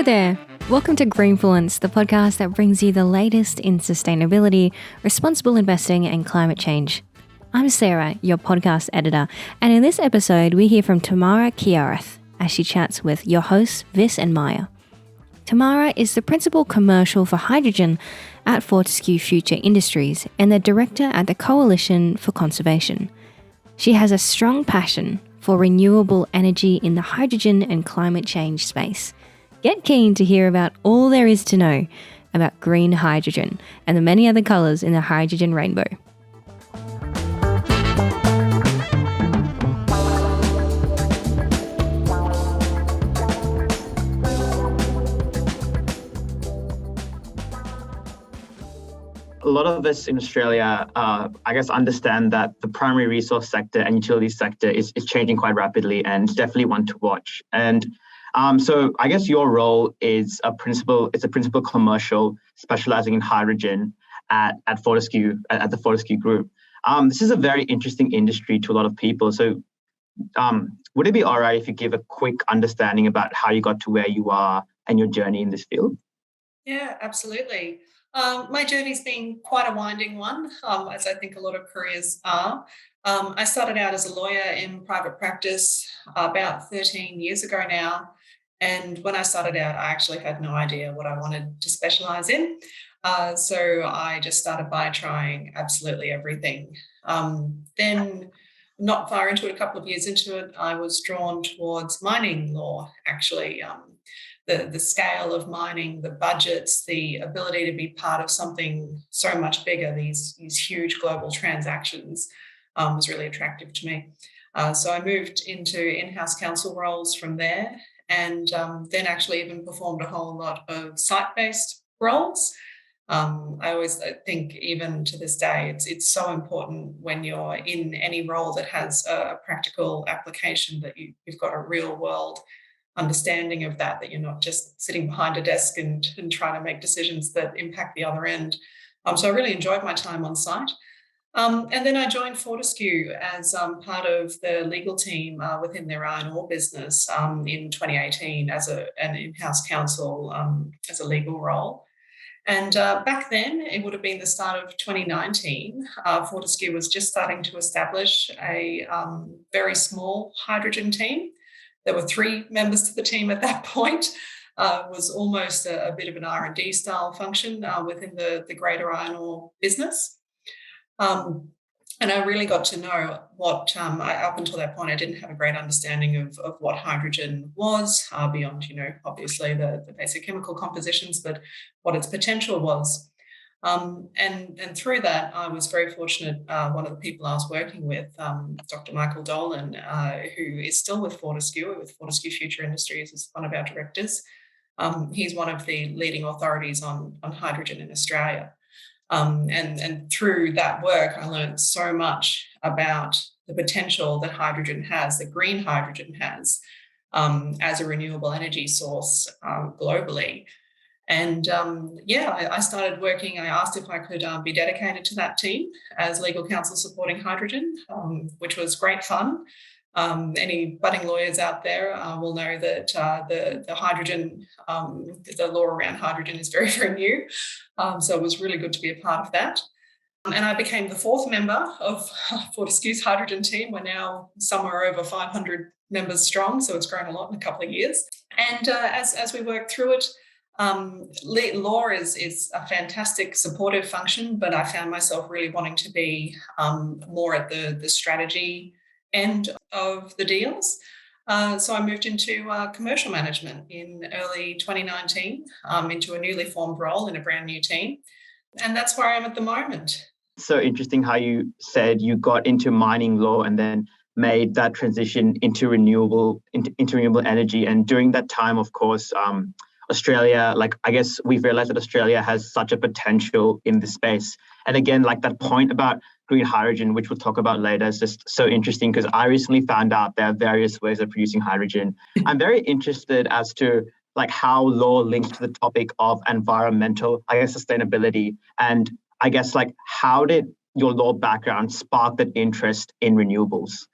Hello there. Welcome to Greenfluence, the podcast that brings you the latest in sustainability, responsible investing, and climate change. I'm Sarah, your podcast editor, and in this episode, we hear from Tamahra Kierath as she chats with your hosts, Vis and Maya. Tamahra is the principal commercial for hydrogen at Fortescue Future Industries and the director at the Coalition for Conservation. She has a strong passion for renewable energy in the hydrogen and climate change space. Get keen to hear about all there is to know about green hydrogen and the many other colours in the hydrogen rainbow. A lot of us in Australia, understand that the primary resource sector and utility sector is changing quite rapidly and definitely one to watch. And so I guess your role is a principal commercial specializing in hydrogen at Fortescue, at the Fortescue Group. This is a very interesting industry to a lot of people. So would it be all right if you give a quick understanding about how you got to where you are and your journey in this field? Yeah, absolutely. My journey's been quite a winding one, as I think a lot of careers are. I started out as a lawyer in private practice about 13 years ago now. And when I started out, I actually had no idea what I wanted to specialise in. So I just started by trying absolutely everything. Then not far into it, a couple of years into it, I was drawn towards mining law, actually. The scale of mining, the budgets, the ability to be part of something so much bigger, these huge global transactions, was really attractive to me. So I moved into in-house counsel roles from there, and then actually even performed a whole lot of site-based roles. I always think, even to this day, it's so important when you're in any role that has a practical application that you've got a real world understanding of that you're not just sitting behind a desk and trying to make decisions that impact the other end. So I really enjoyed my time on site. And then I joined Fortescue as part of the legal team within their iron ore business in 2018 as an in-house counsel as a legal role. And back then, it would have been the start of 2019, Fortescue was just starting to establish a very small hydrogen team. There were 3 members to the team at that point. It was almost a bit of an R&D style function within the greater iron ore business. And I really got to know what, up until that point, I didn't have a great understanding of what hydrogen was, beyond, obviously the basic chemical compositions, but what its potential was. And through that, I was very fortunate. One of the people I was working with, Dr. Michael Dolan, who is still with Fortescue Future Industries, is one of our directors. He's one of the leading authorities on hydrogen in Australia. And through that work, I learned so much about the potential that hydrogen has, that green hydrogen has, as a renewable energy source globally. And I started working. I asked if I could be dedicated to that team as legal counsel supporting hydrogen, which was great fun. Any budding lawyers out there will know that the hydrogen, the law around hydrogen is very, very new. So it was really good to be a part of that. And I became the 4th member of Fortescue's hydrogen team. We're now somewhere over 500 members strong, so it's grown a lot in a couple of years. And as we work through it, law is a fantastic supportive function, but I found myself really wanting to be more at the strategy end of the deals. So I moved into commercial management in early 2019, into a newly formed role in a brand new team. And that's where I am at the moment. So interesting how you said you got into mining law and then made that transition into renewable energy. And during that time, of course, Australia, we've realized that Australia has such a potential in this space. And again, that point about green hydrogen, which we'll talk about later, is just so interesting because I recently found out there are various ways of producing hydrogen. I'm very interested as to how law links to the topic of environmental, sustainability. And how did your law background spark that interest in renewables?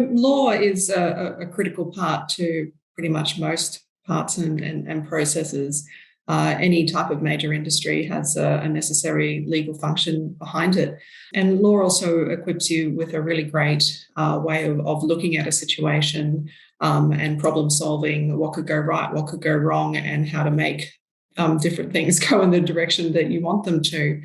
Law is a critical part to pretty much most parts and processes. Any type of major industry has a necessary legal function behind it. And law also equips you with a really great way of looking at a situation and problem solving, what could go right, what could go wrong, and how to make different things go in the direction that you want them to.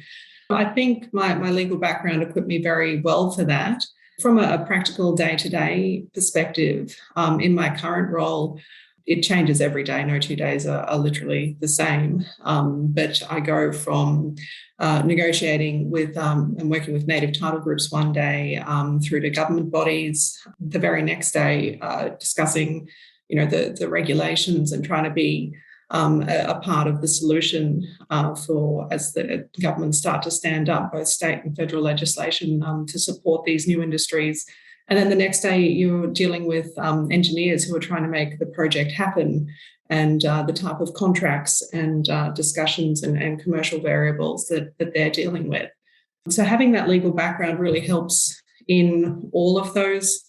I think my legal background equipped me very well for that. From a practical day-to-day perspective, in my current role, it changes every day. No 2 days are literally the same. But I go from negotiating with and working with native title groups one day through to government bodies. The very next day, discussing, the regulations and trying to be a part of the solution for as the governments start to stand up both state and federal legislation to support these new industries. And then the next day, you're dealing with engineers who are trying to make the project happen, and the type of contracts and discussions and commercial variables that they're dealing with. So having that legal background really helps in all of those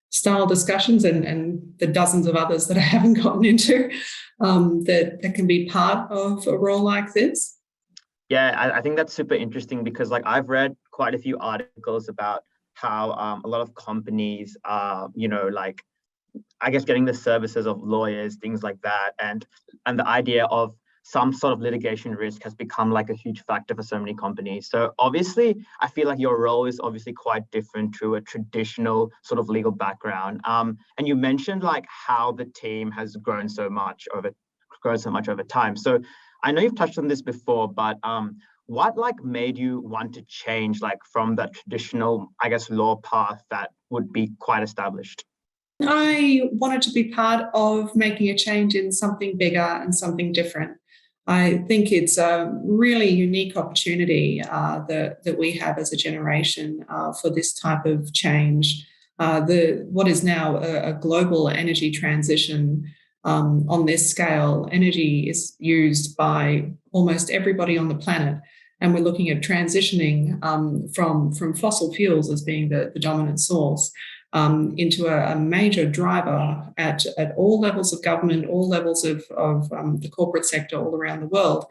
style discussions and the dozens of others that I haven't gotten into that can be part of a role like this. Yeah, I think that's super interesting because I've read quite a few articles about how a lot of companies are, I guess getting the services of lawyers, things like that. And the idea of some sort of litigation risk has become a huge factor for so many companies. So obviously, I feel like your role is obviously quite different to a traditional sort of legal background. And you mentioned how the team has grown so much over time. So I know you've touched on this before, but what made you want to change from that traditional, I guess, law path that would be quite established? I wanted to be part of making a change in something bigger and something different. I think it's a really unique opportunity that we have as a generation for this type of change. What is now a global energy transition on this scale. Energy is used by almost everybody on the planet. And we're looking at transitioning from fossil fuels as being the dominant source into a major driver at all levels of government, all levels of the corporate sector all around the world,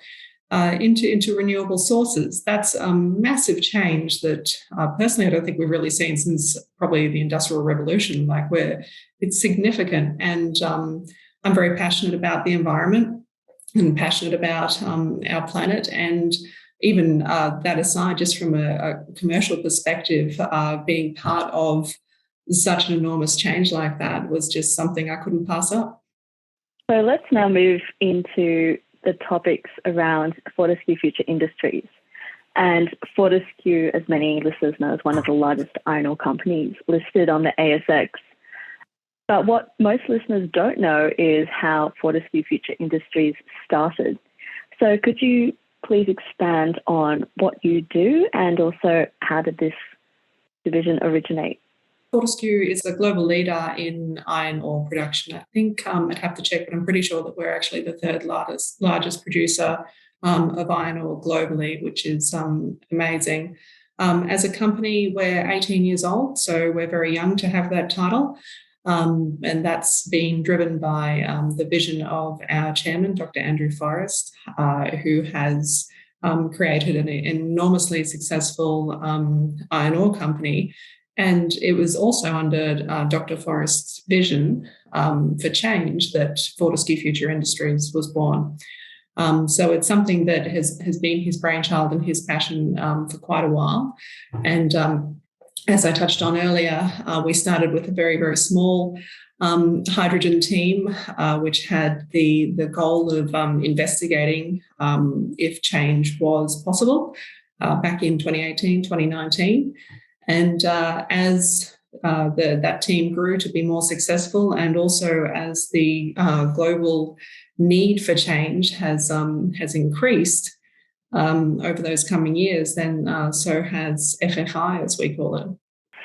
into renewable sources. That's a massive change that personally I don't think we've really seen since probably the Industrial Revolution. It's significant, and I'm very passionate about the environment and passionate about our planet. And even that aside, just from a commercial perspective, being part of such an enormous change like that was just something I couldn't pass up. So let's now move into the topics around Fortescue Future Industries. And Fortescue, as many listeners know, is one of the largest iron ore companies listed on the ASX. But what most listeners don't know is how Fortescue Future Industries started. So could you please expand on what you do and also how did this division originate? Fortescue is a global leader in iron ore production. I think I'd have to check, but I'm pretty sure that we're actually the third largest producer of iron ore globally, which is amazing. As a company, we're 18 years old, so we're very young to have that title. And that's been driven by the vision of our chairman, Dr. Andrew Forrest, who has created an enormously successful iron ore company. And it was also under Dr. Forrest's vision for change that Fortescue Future Industries was born. So it's something that has been his brainchild and his passion for quite a while. And as I touched on earlier, we started with a very, very small hydrogen team, which had the goal of investigating if change was possible back in 2018, 2019. And as that team grew to be more successful, and also as the global need for change has increased over those coming years, then so has FFI, as we call it.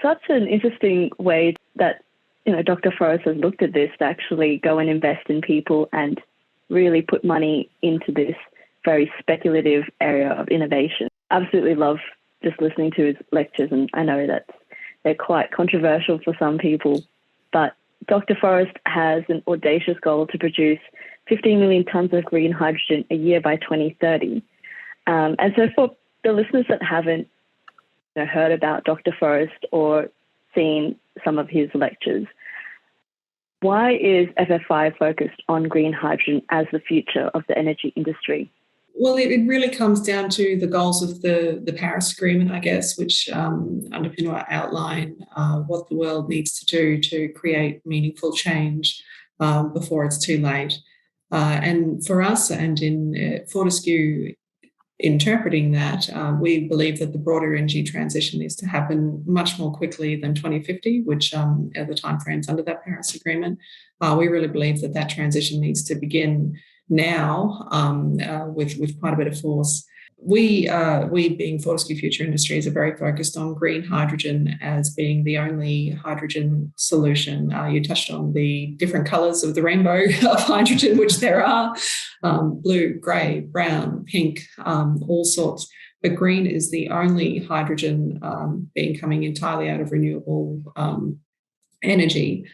Such an interesting way that Dr. Forrest has looked at this, to actually go and invest in people and really put money into this very speculative area of innovation. Absolutely love just listening to his lectures, and I know that they're quite controversial for some people, but Dr. Forrest has an audacious goal to produce 15 million tonnes of green hydrogen a year by 2030. And so for the listeners that haven't heard about Dr. Forrest or seen some of his lectures, why is FF5 focused on green hydrogen as the future of the energy industry? Well, it really comes down to the goals of the Paris Agreement, I guess, which underpin or outline what the world needs to do to create meaningful change before it's too late. And for us and in Fortescue, interpreting that, we believe that the broader energy transition needs to happen much more quickly than 2050, which are the timeframes under that Paris Agreement. We really believe that transition needs to begin now with quite a bit of force. We being Fortescue Future Industries are very focused on green hydrogen as being the only hydrogen solution. You touched on the different colours of the rainbow of hydrogen, which there are, blue, grey, brown, pink, all sorts. But green is the only hydrogen being coming entirely out of renewable energy,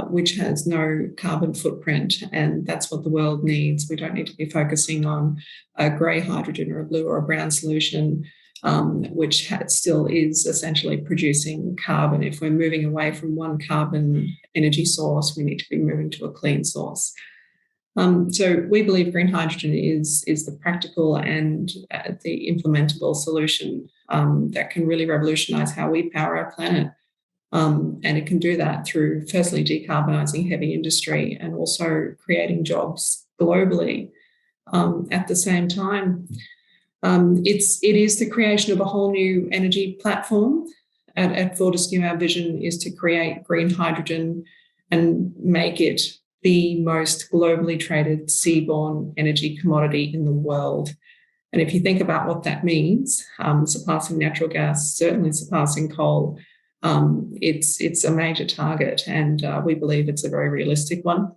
which has no carbon footprint, and that's what the world needs. We don't need to be focusing on a grey hydrogen or a blue or a brown solution, which still is essentially producing carbon. If we're moving away from one carbon energy source, we need to be moving to a clean source. So we believe green hydrogen is the practical and the implementable solution that can really revolutionise how we power our planet. And it can do that through, firstly, decarbonising heavy industry and also creating jobs globally. At the same time, it is the creation of a whole new energy platform. At Fortescue, our vision is to create green hydrogen and make it the most globally traded seaborne energy commodity in the world. And if you think about what that means, surpassing natural gas, certainly surpassing coal, it's a major target, and we believe it's a very realistic one.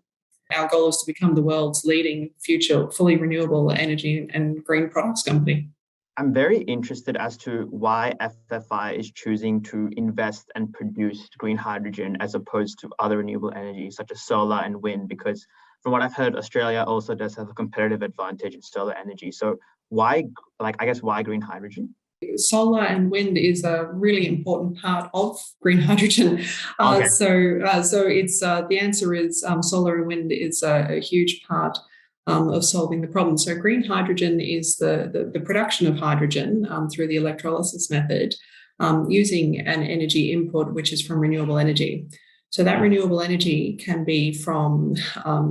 Our goal is to become the world's leading future fully renewable energy and green products company. I'm very interested as to why FFI is choosing to invest and produce green hydrogen as opposed to other renewable energies such as solar and wind, because from what I've heard, Australia also does have a competitive advantage in solar energy. So why green hydrogen? Solar and wind is a really important part of green hydrogen. Okay. So it's the answer is solar and wind is a huge part of solving the problem. So green hydrogen is the production of hydrogen through the electrolysis method using an energy input which is from renewable energy. So that renewable energy can be from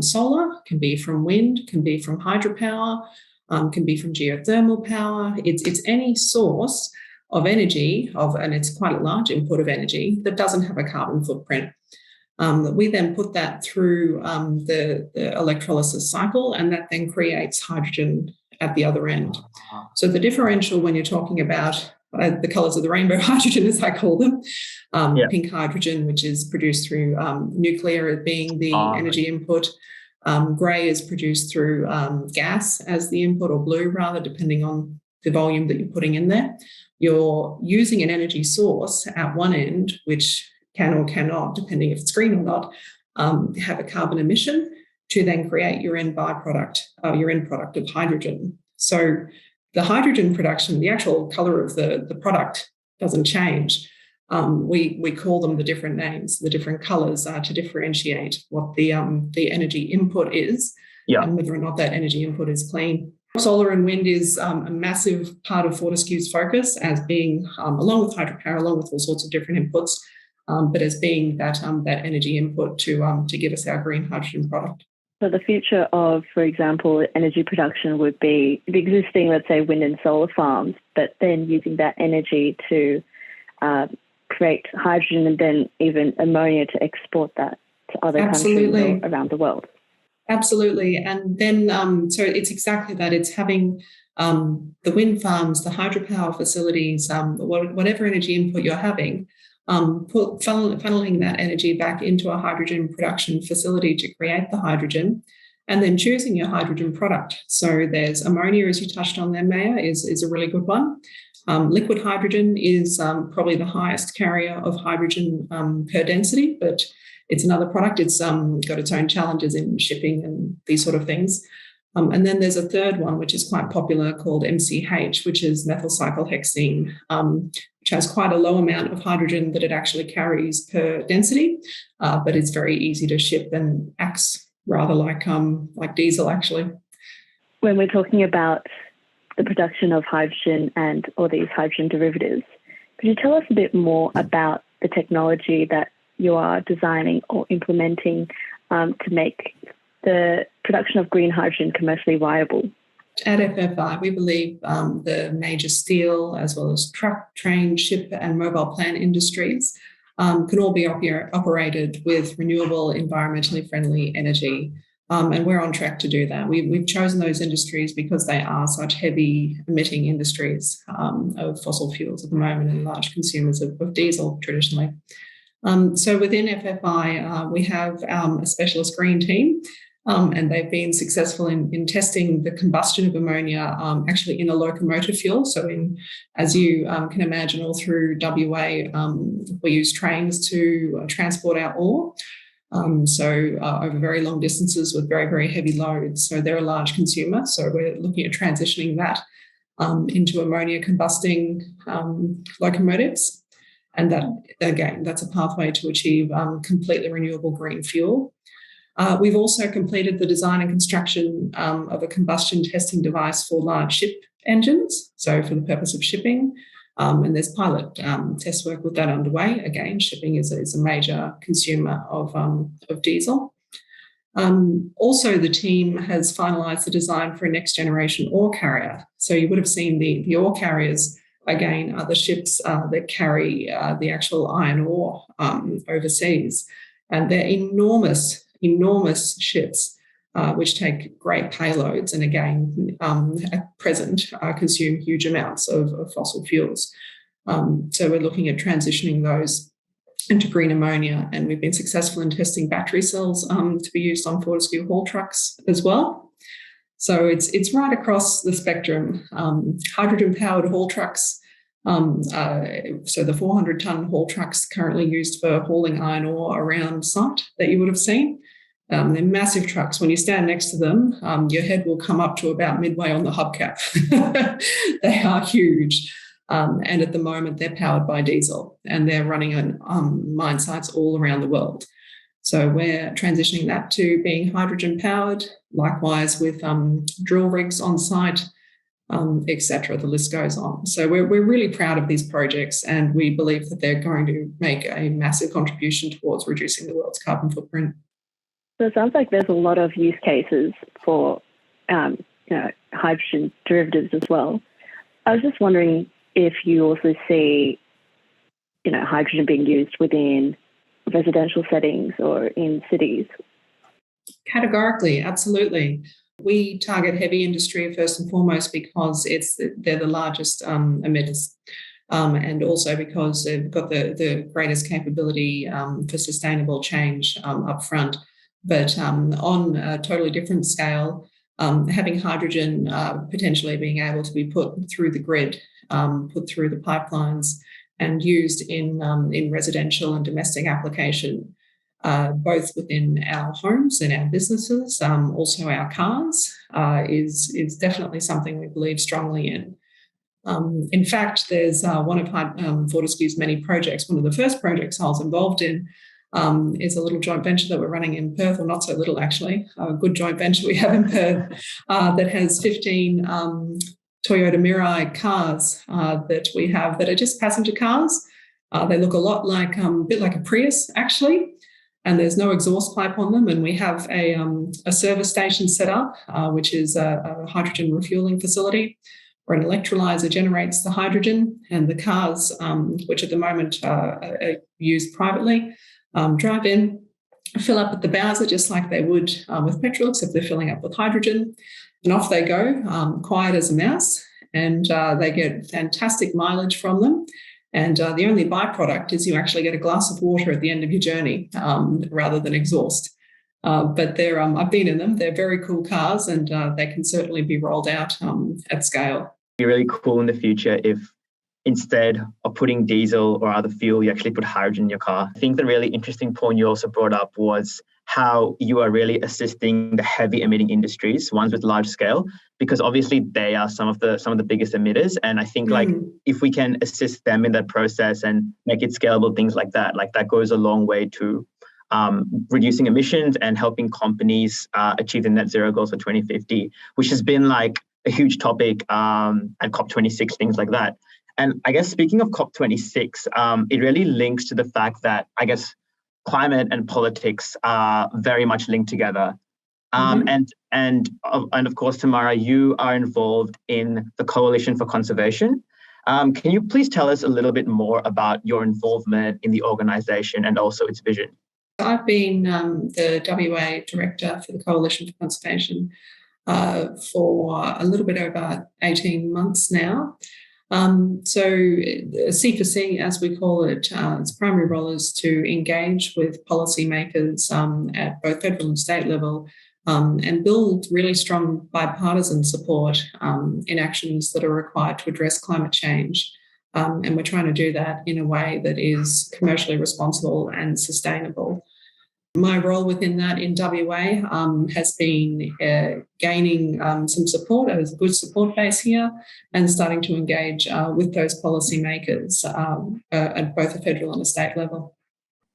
solar, can be from wind, can be from hydropower, can be from geothermal power. It's any source of energy, and it's quite a large input of energy that doesn't have a carbon footprint. We then put that through the electrolysis cycle, and that then creates hydrogen at the other end. So the differential when you're talking about the colours of the rainbow hydrogen, as I call them, pink hydrogen, which is produced through nuclear being the energy input, grey is produced through gas as the input, or blue rather, depending on the volume that you're putting in there. You're using an energy source at one end, which can or cannot, depending if it's green or not, have a carbon emission to then create your end byproduct, your end product of hydrogen. So the hydrogen production, the actual colour of the product doesn't change. We call them the different names, the different colours to differentiate what the energy input is and whether or not that energy input is clean. Solar and wind is a massive part of Fortescue's focus as being, along with hydropower, along with all sorts of different inputs, but as being that energy input to give us our green hydrogen product. So the future of, for example, energy production would be the existing, let's say, wind and solar farms, but then using that energy to create hydrogen and then even ammonia to export that to other countries around the world. Absolutely. And then, so it's exactly that. It's having the wind farms, the hydropower facilities, whatever energy input you're having, funneling that energy back into a hydrogen production facility to create the hydrogen, and then choosing your hydrogen product. So there's ammonia, as you touched on there, Maya, is a really good one. Liquid hydrogen is probably the highest carrier of hydrogen per density, but it's another product. It's got its own challenges in shipping and these sort of things. And then there's a third one, which is quite popular, called MCH, which is methyl cyclohexene, which has quite a low amount of hydrogen that it actually carries per density, but it's very easy to ship and acts rather like diesel, actually. When we're talking about the production of hydrogen and all these hydrogen derivatives, could you tell us a bit more about the technology that you are designing or implementing to make the production of green hydrogen commercially viable? At FF5, we believe the major steel, as well as truck, train, ship and mobile plant industries can all be operated with renewable, environmentally friendly energy. And we're on track to do that. We've chosen those industries because they are such heavy emitting industries of fossil fuels at the moment and large consumers of diesel traditionally. So within FFI, we have a specialist green team, and they've been successful in testing the combustion of ammonia actually in a locomotive fuel. So as you can imagine, all through WA, we use trains to transport our ore. Over very long distances with very, very heavy loads. So they're a large consumer. So we're looking at transitioning that into ammonia combusting locomotives. And that, again, that's a pathway to achieve completely renewable green fuel. We've also completed the design and construction of a combustion testing device for large ship engines, so for the purpose of shipping. And there's pilot test work with that underway. Again, shipping is a major consumer of diesel. Also, the team has finalised the design for a next generation ore carrier. So you would have seen the ore carriers, again, are the ships that carry the actual iron ore overseas. And they're enormous ships, which take great payloads and, again, at present consume huge amounts of fossil fuels. So we're looking at transitioning those into green ammonia, and we've been successful in testing battery cells to be used on Fortescue haul trucks as well. So it's right across the spectrum. Hydrogen-powered haul trucks, so the 400-tonne haul trucks currently used for hauling iron ore around site that you would have seen. They're massive trucks. When you stand next to them, your head will come up to about midway on the hubcap. They are huge. And at the moment, they're powered by diesel, and they're running on mine sites all around the world. So we're transitioning that to being hydrogen powered, likewise with drill rigs on site, etc. The list goes on. So we're really proud of these projects, and we believe that they're going to make a massive contribution towards reducing the world's carbon footprint. So it sounds like there's a lot of use cases for hydrogen derivatives as well. I was just wondering if you also see hydrogen being used within residential settings or in cities. Categorically, absolutely. We target heavy industry first and foremost because they're the largest emitters, and also because they've got the greatest capability for sustainable change up front. But on a totally different scale, having hydrogen potentially being able to be put through the grid, put through the pipelines, and used in residential and domestic application, both within our homes and our businesses, also our cars, is definitely something we believe strongly in. In fact, there's one of Fortescue's many projects. One of the first projects I was involved in is a little joint venture that we're running in Perth, or not so little actually, a good joint venture we have in Perth that has 15 Toyota Mirai cars that we have that are just passenger cars. They look a lot like a bit like a Prius actually, and there's no exhaust pipe on them. And we have a service station set up, which is a hydrogen refueling facility, where an electrolyzer generates the hydrogen, and the cars, which at the moment are used privately, drive in, fill up at the Bowser just like they would with petrol, except they're filling up with hydrogen, and off they go, quiet as a mouse, and they get fantastic mileage from them. And the only byproduct is you actually get a glass of water at the end of your journey rather than exhaust. But they're I've been in them. They're very cool cars, and they can certainly be rolled out at scale. It'd be really cool in the future if instead of putting diesel or other fuel, you actually put hydrogen in your car. I think the really interesting point you also brought up was how you are really assisting the heavy emitting industries, ones with large scale, because obviously they are some of the biggest emitters. And I think like if we can assist them in that process and make it scalable, things like that goes a long way to reducing emissions and helping companies achieve the net zero goals for 2050, which has been like a huge topic at COP26, things like that. And I guess speaking of COP26, it really links to the fact that I guess climate and politics are very much linked together. And of course, Tamahra, you are involved in the Coalition for Conservation. Can you please tell us a little bit more about your involvement in the organisation and also its vision? I've been the WA director for the Coalition for Conservation for a little bit over 18 months now. So C4C, as we call it, its primary role is to engage with policymakers at both federal and state level and build really strong bipartisan support in actions that are required to address climate change. And we're trying to do that in a way that is commercially responsible and sustainable. My role within that in WA has been gaining some support. There's a good support base here and starting to engage with those policymakers at both a federal and a state level.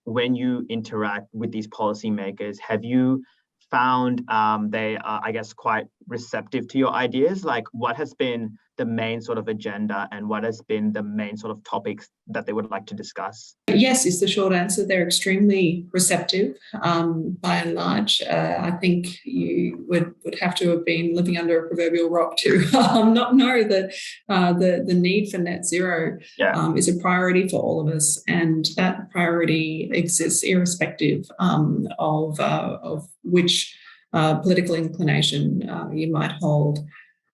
When you interact with these policymakers, have you found they are, I guess, quite receptive to your ideas? Like, what has been the main sort of agenda and what has been the main sort of topics that they would like to discuss? Yes, is the short answer. They're extremely receptive by and large. I think you would have to have been living under a proverbial rock to not know that the need for net zero is a priority for all of us, and that priority exists irrespective of which political inclination you might hold.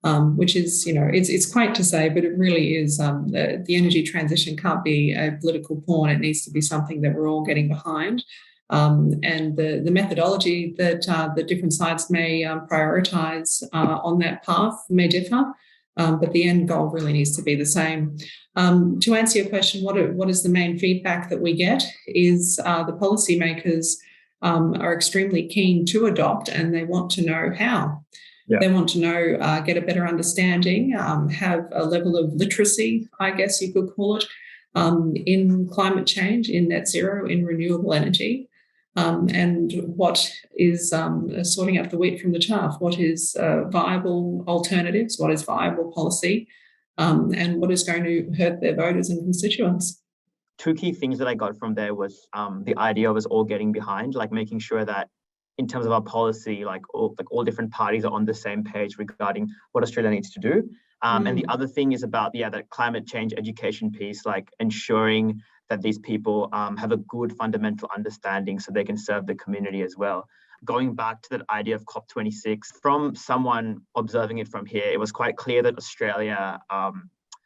Which is, it's quaint to say, but it really is. The energy transition can't be a political pawn. It needs to be something that we're all getting behind. And the methodology that the different sides may prioritise on that path may differ, but the end goal really needs to be the same. To answer your question, what is the main feedback that we get is the policymakers are extremely keen to adopt, and they want to know how. Yeah. They want to know, get a better understanding, have a level of literacy, I guess you could call it, in climate change, in net zero, in renewable energy, and what is sorting out the wheat from the chaff, what is viable alternatives, what is viable policy, and what is going to hurt their voters and constituents. Two key things that I got from there was the idea of us all getting behind, like making sure that in terms of our policy, all different parties are on the same page regarding what Australia needs to do. And the other thing is about, that climate change education piece, like ensuring that these people have a good fundamental understanding so they can serve the community as well. Going back to that idea of COP26, from someone observing it from here, it was quite clear that Australia,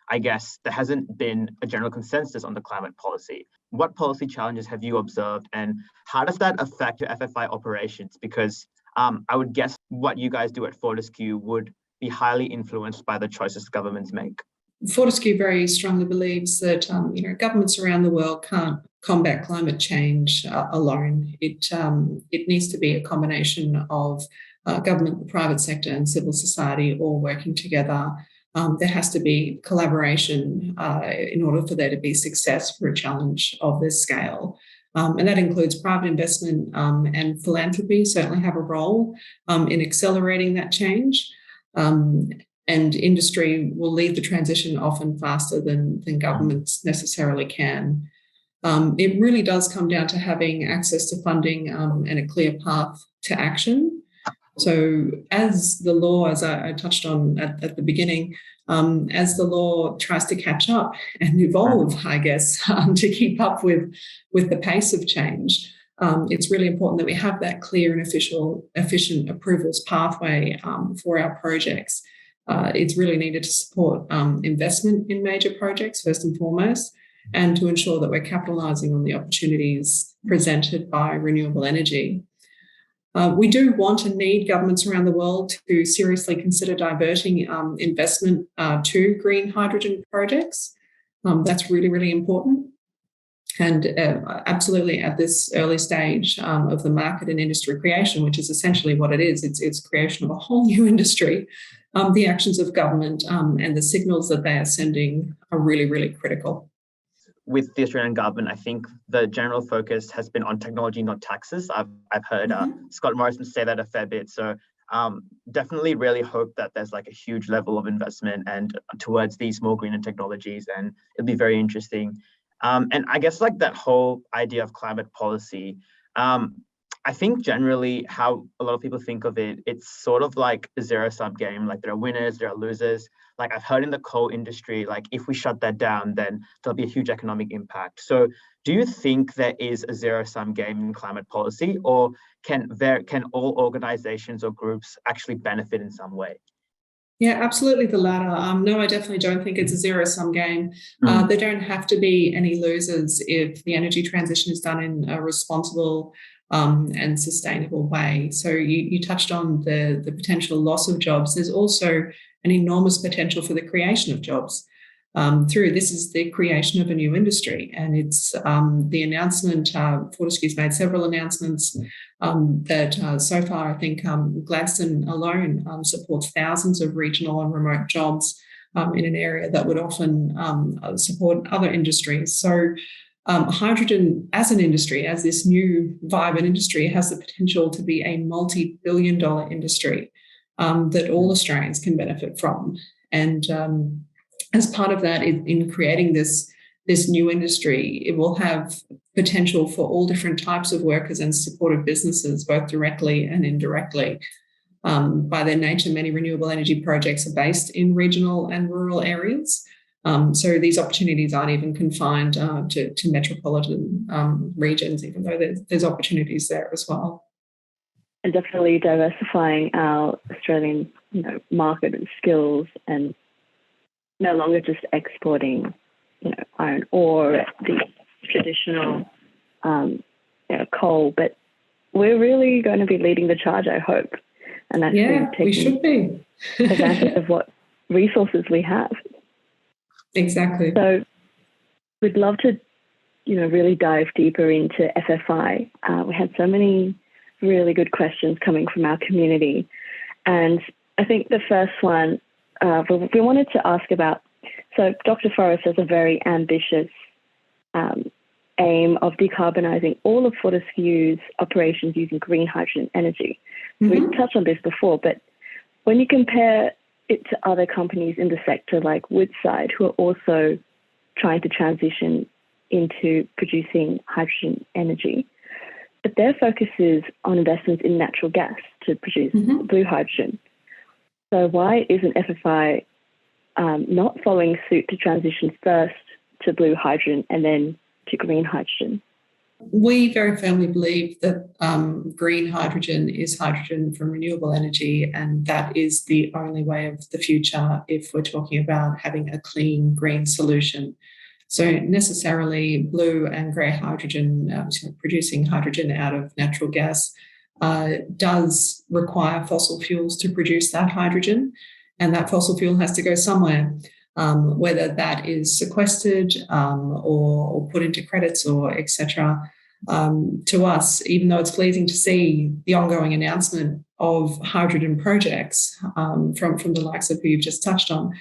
I guess, there hasn't been a general consensus on the climate policy. What policy challenges have you observed, and how does that affect your FFI operations? Because I would guess what you guys do at Fortescue would be highly influenced by the choices governments make. Fortescue very strongly believes that governments around the world can't combat climate change alone. It needs to be a combination of government, the private sector, and civil society all working together. There has to be collaboration in order for there to be success for a challenge of this scale. And that includes private investment and philanthropy certainly have a role in accelerating that change. And industry will lead the transition often faster than governments necessarily can. It really does come down to having access to funding and a clear path to action. So as the law, as I touched on at the beginning, as the law tries to catch up and evolve, I guess, to keep up with the pace of change, it's really important that we have that clear and efficient approvals pathway for our projects. It's really needed to support investment in major projects, first and foremost, and to ensure that we're capitalising on the opportunities presented by renewable energy. We do want and need governments around the world to seriously consider diverting investment to green hydrogen projects. That's really, really important. And absolutely at this early stage of the market and industry creation, which is essentially what it is, it's creation of a whole new industry. The actions of government and the signals that they are sending are really, really critical. With the Australian government, I think the general focus has been on technology, not taxes. I've heard Scott Morrison say that a fair bit. So definitely really hope that there's like a huge level of investment and towards these more greener technologies, and it'll be very interesting. And I guess like that whole idea of climate policy, I think generally how a lot of people think of it, it's sort of like a zero-sum game. Like there are winners, there are losers. Like I've heard in the coal industry, like if we shut that down, then there'll be a huge economic impact. So do you think there is a zero-sum game in climate policy, or can all organizations or groups actually benefit in some way? Yeah, absolutely the latter. No, I definitely don't think it's a zero-sum game. There don't have to be any losers if the energy transition is done in a responsible and sustainable way. So you touched on the potential loss of jobs. There's also an enormous potential for the creation of jobs. Through this is the creation of a new industry, and it's the announcement. Fortescue's made several announcements that so far I think Gladstone alone supports thousands of regional and remote jobs in an area that would often support other industries. So hydrogen as an industry, as this new vibrant industry, has the potential to be a multi-billion-dollar industry that all Australians can benefit from. And as part of that, in creating this new industry, it will have potential for all different types of workers and supportive businesses, both directly and indirectly. By their nature, many renewable energy projects are based in regional and rural areas. So these opportunities aren't even confined to metropolitan regions, even though there's opportunities there as well. And definitely diversifying our Australian market and skills, and no longer just exporting iron ore, the traditional coal, but we're really going to be leading the charge, I hope, and actually we should be advantage of what resources we have. Exactly. So we'd love to really dive deeper into FFI. We had so many really good questions coming from our community, and I think the first one we wanted to ask about. So Dr. Forrest has a very ambitious aim of decarbonising all of Fortescue's operations using green hydrogen energy. We've touched on this before, but when you compare it to other companies in the sector like Woodside, who are also trying to transition into producing hydrogen energy, but their focus is on investments in natural gas to produce blue hydrogen. So why isn't FFI not following suit to transition first to blue hydrogen and then to green hydrogen? We very firmly believe that green hydrogen is hydrogen from renewable energy, and that is the only way of the future if we're talking about having a clean green solution. So necessarily blue and grey hydrogen, producing hydrogen out of natural gas, does require fossil fuels to produce that hydrogen, and that fossil fuel has to go somewhere, whether that is sequestered or put into credits or etc. To us, even though it's pleasing to see the ongoing announcement of hydrogen projects from the likes of who you've just touched on,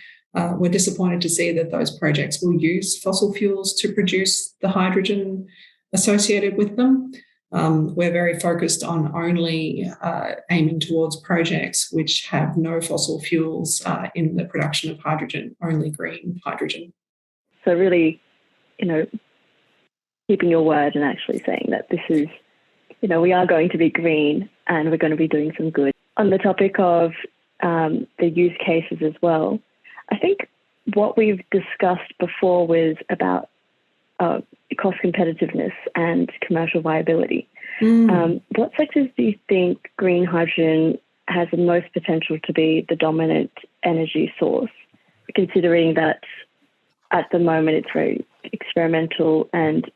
we're disappointed to see that those projects will use fossil fuels to produce the hydrogen associated with them. We're very focused on only aiming towards projects which have no fossil fuels in the production of hydrogen, only green hydrogen. So really, keeping your word and actually saying that this is, we are going to be green and we're going to be doing some good. On the topic of the use cases as well, I think what we've discussed before was about cost competitiveness and commercial viability. What sectors do you think green hydrogen has the most potential to be the dominant energy source, considering that at the moment it's very experimental and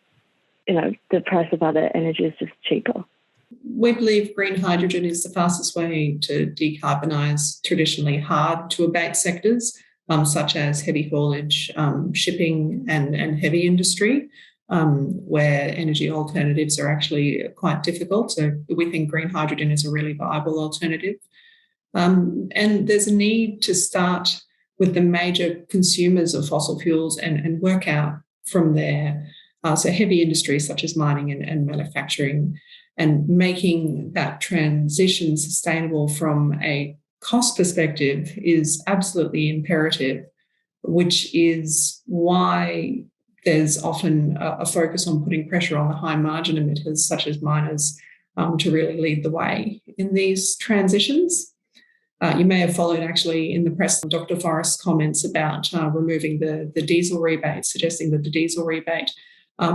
the price of other energy is just cheaper? We believe green hydrogen is the fastest way to decarbonise traditionally hard to abate sectors such as heavy haulage, shipping and heavy industry, where energy alternatives are actually quite difficult. So we think green hydrogen is a really viable alternative. And there's a need to start with the major consumers of fossil fuels and work out from there. So heavy industries such as mining and manufacturing, and making that transition sustainable from a cost perspective is absolutely imperative, which is why there's often a focus on putting pressure on the high margin emitters such as miners to really lead the way in these transitions. You may have followed actually in the press Dr. Forrest's comments about removing the diesel rebate, suggesting that the diesel rebate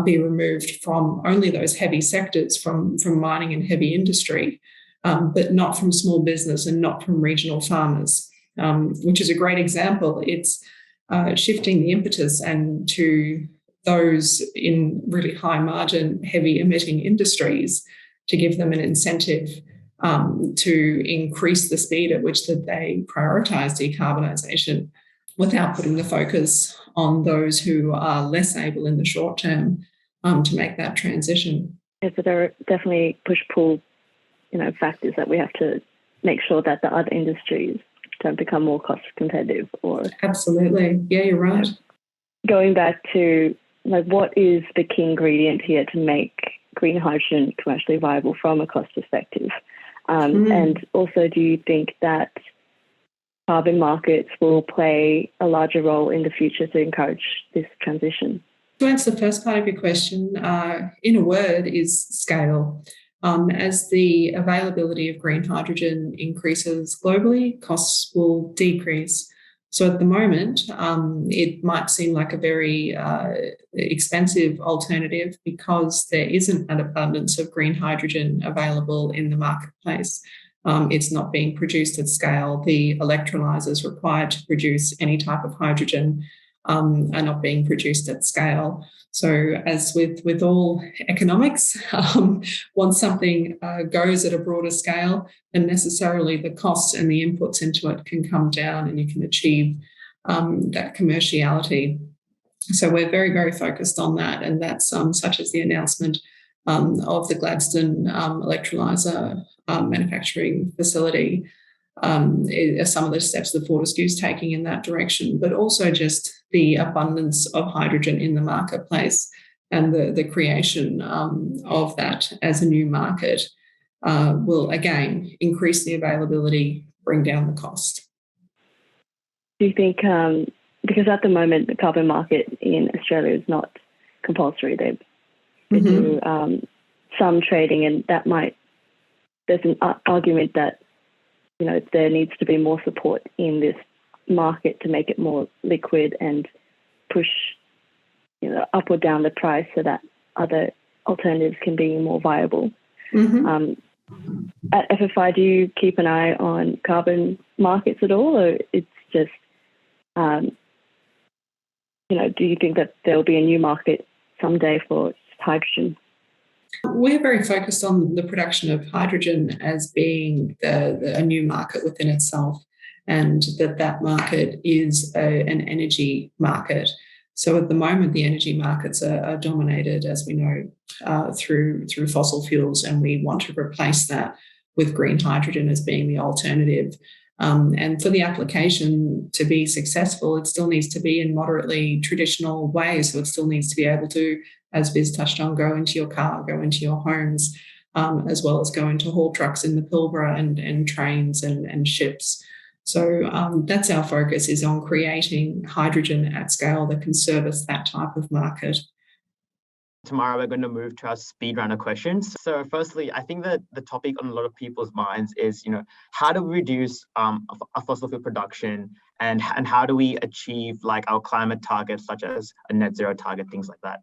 be removed from only those heavy sectors, from mining and heavy industry, but not from small business and not from regional farmers, which is a great example. It's shifting the impetus and to those in really high margin, heavy emitting industries to give them an incentive to increase the speed at which that they prioritise decarbonisation without putting the focus on those who are less able in the short term to make that transition. Yeah, so there are definitely push-pull, factors that we have to make sure that the other industries don't become more cost competitive. Or absolutely, yeah, you're right. Going back to what is the key ingredient here to make green hydrogen commercially viable from a cost perspective? And also, do you think that carbon markets will play a larger role in the future to encourage this transition? To answer the first part of your question, in a word, is scale. As the availability of green hydrogen increases globally, costs will decrease. So at the moment, it might seem like a very expensive alternative because there isn't an abundance of green hydrogen available in the marketplace. It's not being produced at scale. The electrolyzers required to produce any type of hydrogen are not being produced at scale. So as with all economics, once something goes at a broader scale, then necessarily the costs and the inputs into it can come down and you can achieve that commerciality. So we're very, very focused on that, and that's such as the announcement of the Gladstone electrolyzer manufacturing facility are some of the steps that Fortescue is taking in that direction, but also just the abundance of hydrogen in the marketplace and the creation of that as a new market will, again, increase the availability, bring down the cost. Do you think, because at the moment the carbon market in Australia is not compulsory, they do some trading, and that there's an argument that there needs to be more support in this market to make it more liquid and push up or down the price so that other alternatives can be more viable. At FFI, do you keep an eye on carbon markets at all, or it's just do you think that there will be a new market someday for hydrogen? We're very focused on the production of hydrogen as being a new market within itself, and that market is an energy market. So at the moment, the energy markets are dominated, as we know, through fossil fuels, and we want to replace that with green hydrogen as being the alternative. And for the application to be successful, it still needs to be in moderately traditional ways. So it still needs to be able to, as Biz touched on, go into your car, go into your homes, as well as go into haul trucks in the Pilbara and trains and ships. So that's our focus, is on creating hydrogen at scale that can service that type of market. Tomorrow we're going to move to our speed runner questions. So firstly, I think that the topic on a lot of people's minds is, how do we reduce our fossil fuel production, and how do we achieve our climate targets, such as a net zero target, things like that?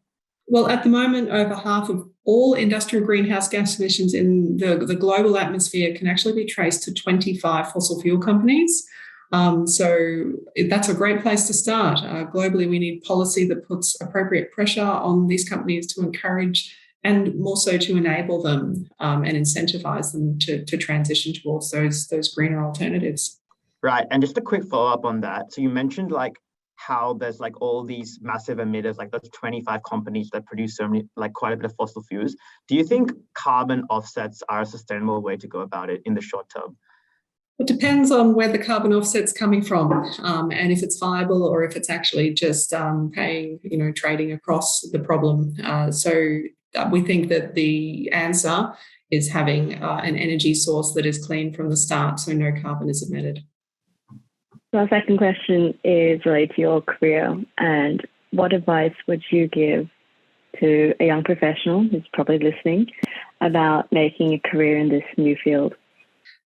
Well, at the moment, over half of all industrial greenhouse gas emissions in the global atmosphere can actually be traced to 25 fossil fuel companies. So that's a great place to start. Globally, we need policy that puts appropriate pressure on these companies to encourage and more so to enable them and incentivize them to transition towards those greener alternatives. Right. And just a quick follow-up on that. So you mentioned like how there's like all these massive emitters, like those 25 companies that produce so many, like quite a bit of fossil fuels. Do you think carbon offsets are a sustainable way to go about it in the short term? It depends on where the carbon offset's coming from, and if it's viable or if it's actually just paying, trading across the problem. So we think that the answer is having an energy source that is clean from the start, so no carbon is emitted. My second question is related to your career, and what advice would you give to a young professional who's probably listening about making a career in this new field?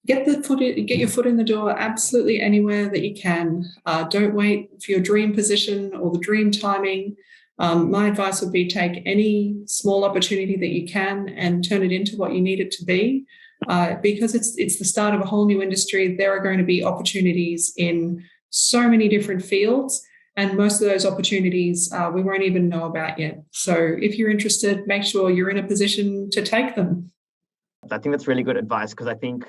Get your foot in the door absolutely anywhere that you can. Don't wait for your dream position or the dream timing. My advice would be take any small opportunity that you can and turn it into what you need it to be, because it's the start of a whole new industry. There are going to be opportunities in so many different fields, and most of those opportunities we won't even know about yet. So if you're interested, make sure you're in a position to take them. I think that's really good advice, because I think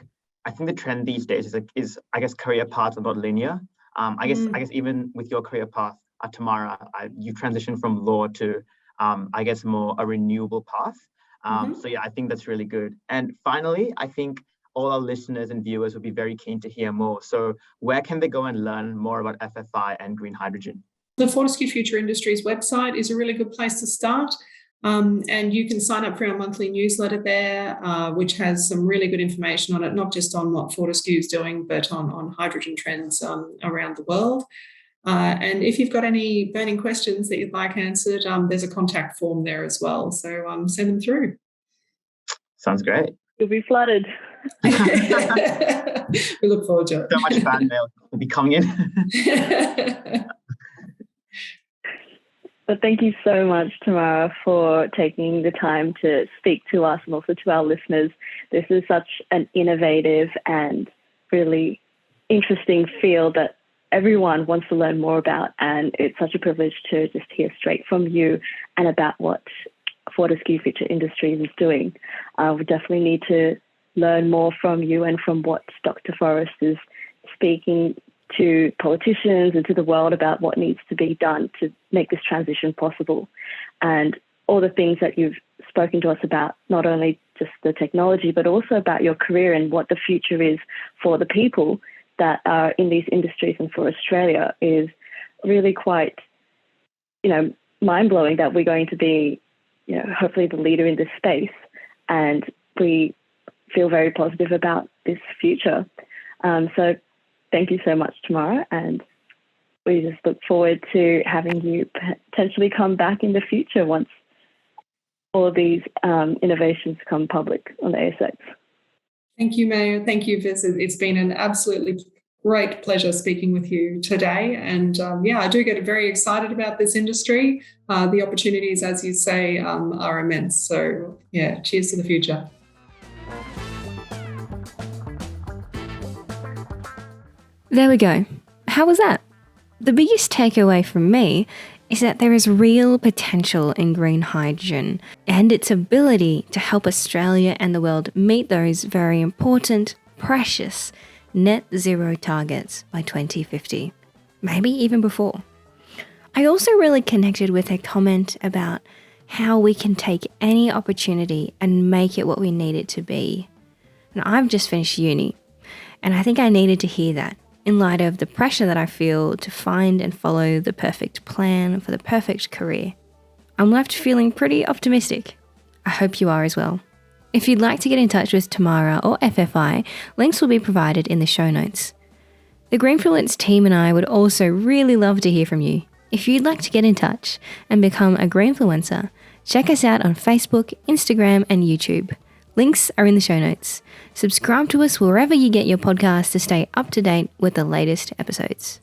the trend these days is I guess career paths are not linear. I guess even with your career path, Tamahra, you transitioned from law to I guess more a renewable path. So yeah, I think that's really good. And finally, I think all our listeners and viewers would be very keen to hear more. So where can they go and learn more about FFI and green hydrogen? The Fortescue Future Industries website is a really good place to start. And you can sign up for our monthly newsletter there, which has some really good information on it, not just on what Fortescue is doing, but on hydrogen trends around the world. And if you've got any burning questions that you'd like answered, there's a contact form there as well. So send them through. Sounds great. You'll be flooded. We look forward to it. So much fan mail will be coming in. But thank you so much, Tamahra, for taking the time to speak to us and also to our listeners. This is such an innovative and really interesting field that everyone wants to learn more about, and it's such a privilege to just hear straight from you and about what Fortescue Future Industries is doing. We definitely need to learn more from you and from what Dr. Forrest is speaking to politicians and to the world about what needs to be done to make this transition possible. And all the things that you've spoken to us about, not only just the technology, but also about your career and what the future is for the people that are in these industries and for Australia, is really quite, mind-blowing that we're going to be, hopefully the leader in this space. And we feel very positive about this future. So thank you so much, Tamahra, and we just look forward to having you potentially come back in the future once all of these innovations come public on the ASX. Thank you, Mayor. Thank you, Viz. It's been an absolutely great pleasure speaking with you today. And I do get very excited about this industry. The opportunities, as you say, are immense. So, cheers to the future. There we go. How was that? The biggest takeaway from me is that there is real potential in green hydrogen and its ability to help Australia and the world meet those very important, precious net zero targets by 2050, maybe even before. I also really connected with a comment about how we can take any opportunity and make it what we need it to be. And I've just finished uni, and I think I needed to hear that in light of the pressure that I feel to find and follow the perfect plan for the perfect career. I'm left feeling pretty optimistic. I hope you are as well. If you'd like to get in touch with Tamahra or FFI, links will be provided in the show notes. The Greenfluence team and I would also really love to hear from you. If you'd like to get in touch and become a Greenfluencer, check us out on Facebook, Instagram, and YouTube. Links are in the show notes. Subscribe to us wherever you get your podcasts to stay up to date with the latest episodes.